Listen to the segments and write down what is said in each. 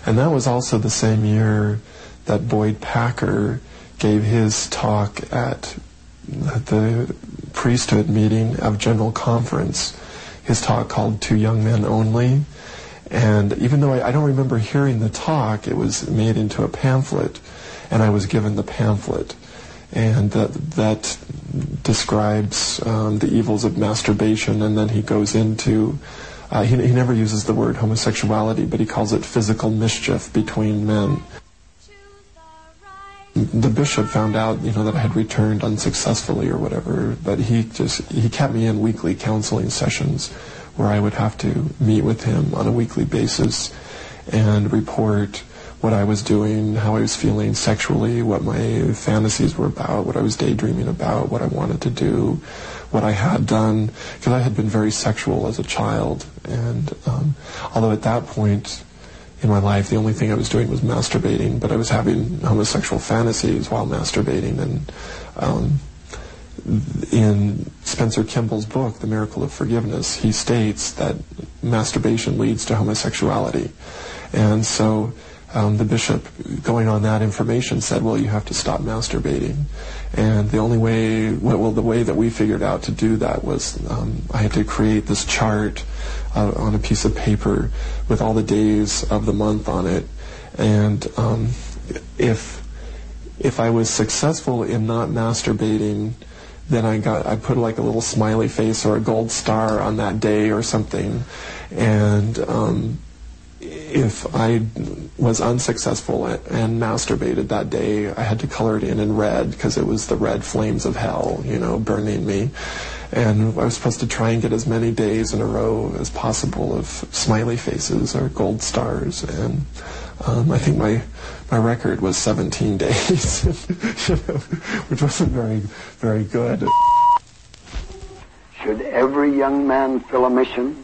And that was also the same year that Boyd Packer gave his talk at the priesthood meeting of General Conference, his talk called To Young Men Only. And even though I don't remember hearing the talk, it was made into a pamphlet, and I was given the pamphlet. And that describes the evils of masturbation, and then he goes into, he never uses the word homosexuality, but he calls it physical mischief between men. The bishop found out, that I had returned unsuccessfully or whatever, but he kept me in weekly counseling sessions where I would have to meet with him on a weekly basis and report what I was doing, how I was feeling sexually, what my fantasies were about, what I was daydreaming about, what I wanted to do, what I had done, because I had been very sexual as a child. And although at that point in my life the only thing I was doing was masturbating, but I was having homosexual fantasies while masturbating. And in Spencer Kimball's book, The Miracle of Forgiveness, he states that masturbation leads to homosexuality. And so the bishop, going on that information, said, well, you have to stop masturbating. And the only way, the way that we figured out to do that was I had to create this chart on a piece of paper with all the days of the month on it. And if I was successful in not masturbating, then I put like a little smiley face or a gold star on that day or something. And if I was unsuccessful and masturbated that day, I had to color it in red because it was the red flames of hell, burning me. And I was supposed to try and get as many days in a row as possible of smiley faces or gold stars. And I think my record was 17 days, which wasn't very, very good. Should every young man fill a mission?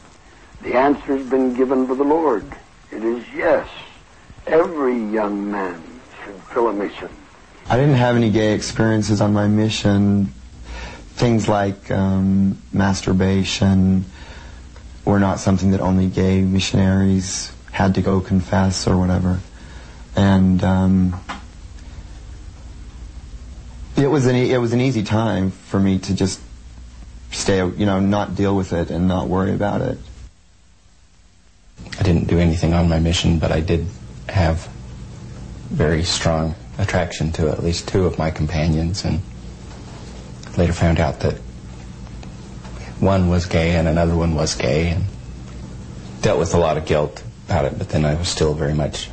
The answer has been given by the Lord. It is yes. Every young man should fill a mission. I didn't have any gay experiences on my mission. Things like masturbation were not something that only gay missionaries had to go confess or whatever. And it was an easy time for me to just stay, not deal with it and not worry about it. I didn't do anything on my mission, but I did have very strong attraction to at least two of my companions, and later found out that one was gay and another one was gay, and dealt with a lot of guilt about it, but then I was still very much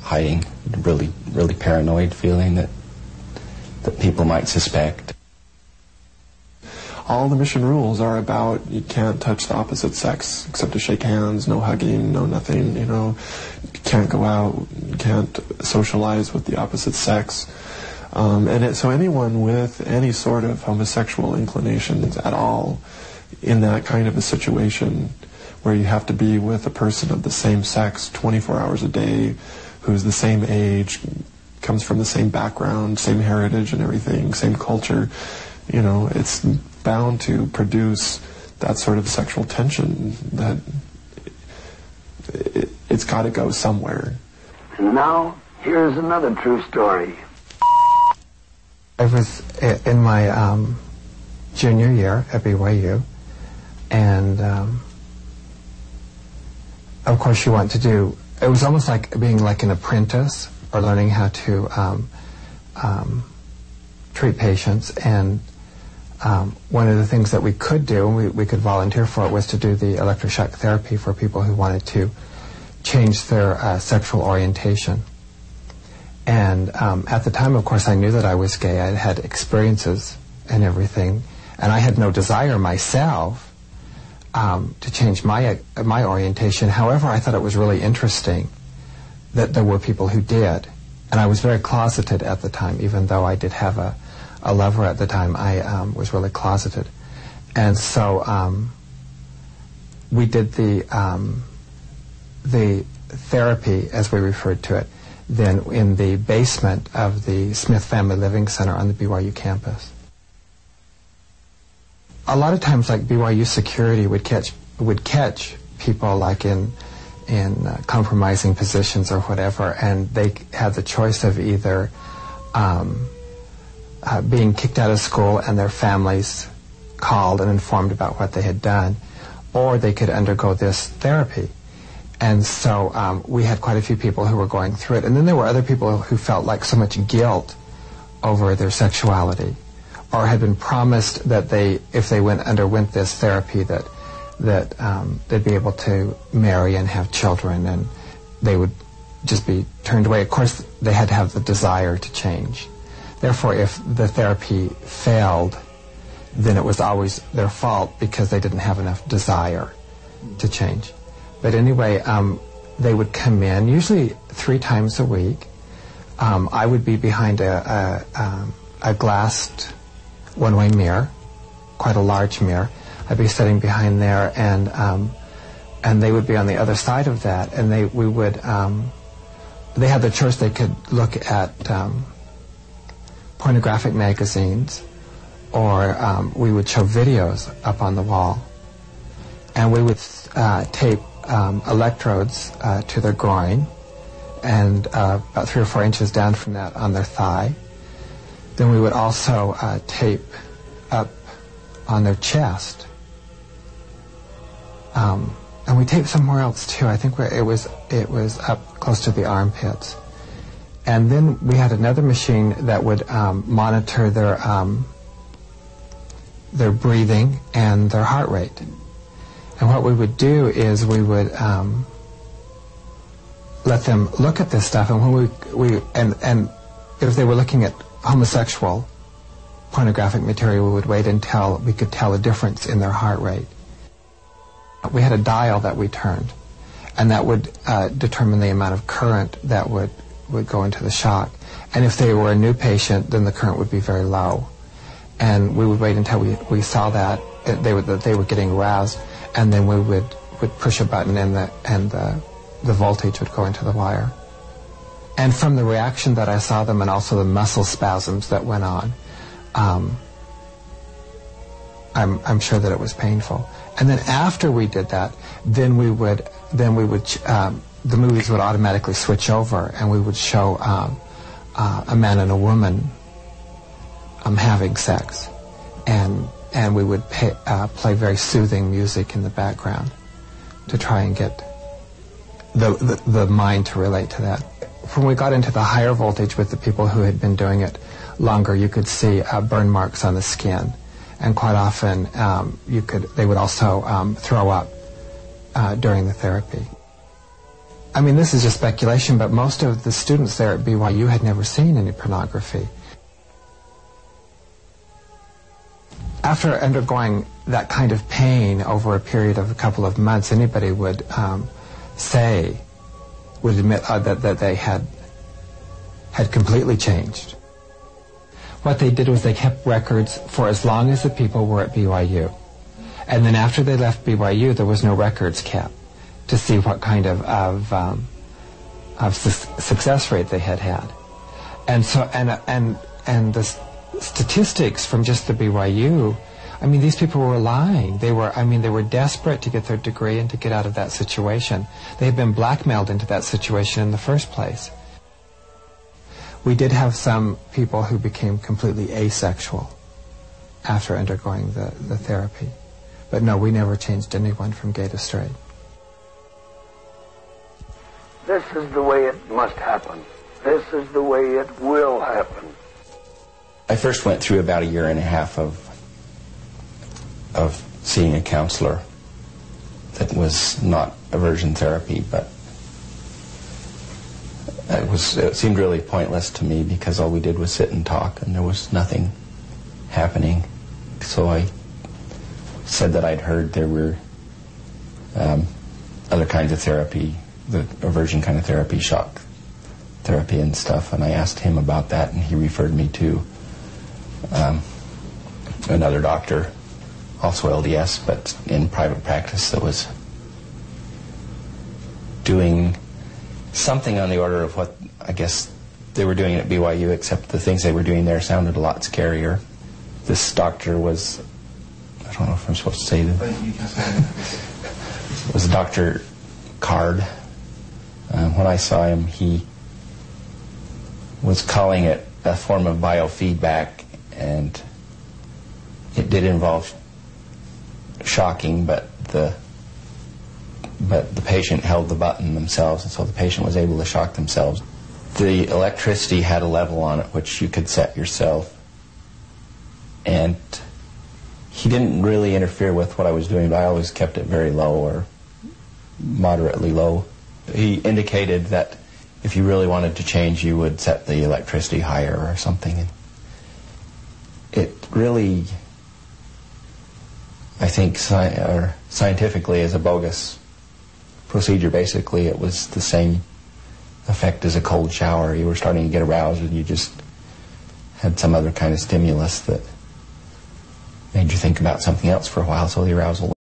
hiding, really, really paranoid, feeling that people might suspect. All the mission rules are about you can't touch the opposite sex except to shake hands, no hugging, no nothing, you can't go out, you can't socialize with the opposite sex. So anyone with any sort of homosexual inclinations at all in that kind of a situation where you have to be with a person of the same sex 24 hours a day, who's the same age, comes from the same background, same heritage and everything, same culture, it's bound to produce that sort of sexual tension that it's got to go somewhere. And now, here's another true story. I was in my junior year at BYU, and of course you want to do, it was almost like being like an apprentice or learning how to treat patients. And one of the things that we could do, and we could volunteer for it, was to do the electroshock therapy for people who wanted to change their sexual orientation. And at the time, of course, I knew that I was gay. I had experiences and everything, and I had no desire myself to change my orientation. However, I thought it was really interesting that there were people who did. And I was very closeted at the time, even though I did have a lover at the time. I was really closeted. And so we did the therapy, as we referred to it, then in the basement of the Smith Family Living Center on the BYU campus. A lot of times, like, BYU security would catch people like in compromising positions or whatever, and they had the choice of either being kicked out of school and their families called and informed about what they had done, or they could undergo this therapy. And so we had quite a few people who were going through it. And then there were other people who felt like so much guilt over their sexuality, or had been promised that if they underwent this therapy, that they'd be able to marry and have children, and they would just be turned away. Of course, they had to have the desire to change. Therefore, if the therapy failed, then it was always their fault because they didn't have enough desire to change. But anyway, they would come in, usually 3 times a week. I would be behind a glassed one-way mirror, quite a large mirror. I'd be sitting behind there, and they would be on the other side of that, and they had the choice. They could look at pornographic magazines, or we would show videos up on the wall, and we would tape electrodes to their groin, and about 3 or 4 inches down from that on their thigh. Then we would also tape up on their chest. And we taped somewhere else too. I think it was up close to the armpits. And then we had another machine that would monitor their breathing and their heart rate. And what we would do is we would let them look at this stuff, and when and if they were looking at homosexual pornographic material, we would wait until we could tell a difference in their heart rate. We had a dial that we turned, and that would determine the amount of current that would go into the shock. And if they were a new patient, then the current would be very low. And we would wait until we saw that they were getting aroused, and then we would push a button, and the voltage would go into the wire. And from the reaction that I saw them, and also the muscle spasms that went on, I'm sure that it was painful. And then after we did that, the movies would automatically switch over, and we would show a man and a woman having sex, and we would play very soothing music in the background to try and get the mind to relate to that. When we got into the higher voltage with the people who had been doing it longer, you could see burn marks on the skin, and quite often they would also throw up during the therapy. I mean, this is just speculation, but most of the students there at BYU had never seen any pornography. After undergoing that kind of pain over a period of a couple of months, anybody would admit that they had completely changed. What they did was they kept records for as long as the people were at BYU. And then after they left BYU, there was no records kept to see what kind of success rate they had had. And so, and the statistics from just the BYU, I mean, these people were lying. They were desperate to get their degree and to get out of that situation. They had been blackmailed into that situation in the first place. We did have some people who became completely asexual after undergoing the therapy. But no, we never changed anyone from gay to straight. This is the way it must happen. This is the way it will happen. I first went through about 1.5 years of seeing a counselor that was not aversion therapy, but it seemed really pointless to me because all we did was sit and talk and there was nothing happening. So I said that I'd heard there were other kinds of therapy, the aversion kind of therapy, shock therapy and stuff, and I asked him about that, and he referred me to another doctor, also LDS, but in private practice, that was doing something on the order of what I guess they were doing at BYU, except the things they were doing there sounded a lot scarier. This doctor was, I don't know if I'm supposed to say that, was Dr. Card, When I saw him, he was calling it a form of biofeedback, and it did involve shocking, but the patient held the button themselves, and so the patient was able to shock themselves. The electricity had a level on it which you could set yourself, and he didn't really interfere with what I was doing, but I always kept it very low or moderately low. He indicated that if you really wanted to change, you would set the electricity higher or something. And it really, I think, scientifically is a bogus procedure. Basically, it was the same effect as a cold shower. You were starting to get aroused, and you just had some other kind of stimulus that made you think about something else for a while, so the arousal